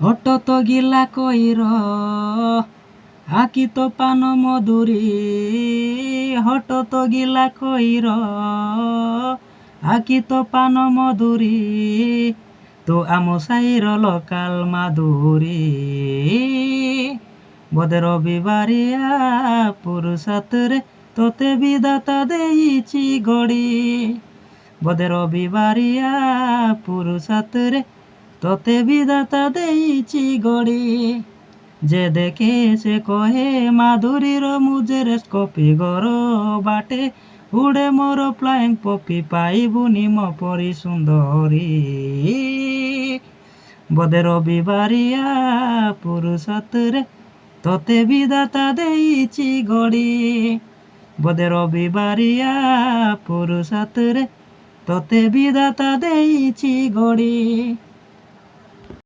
হঠাৎ গিলা কইর আকি তো পান মধুরী, হঠাৎ গিলা কইর আকি তো পান মধুরী, তো আমসাইর লকাল মাধুরী। বদে রবিবারিয়া পুরুষাতরে তোতে বিদাতা দেইছি গড়ি, বদে রবিবারিয়া পুরুষাতরে তোতে বিদাতা দেইছি গড়ি। যে দেখে সে কহে মাধুরীর মুজের কপি গর বাটে, উড়ে মোর ফ্লাইং পপি পাইবুনি ম পরি সুন্দরী। বদে রবিবারিয়া পুরুষাতরে তোতে বিদাতা দেইছি গড়ি, বদে রবিবারিয়া পুরুষাতরে তোতে বিদাতা দেইছি গড়ি।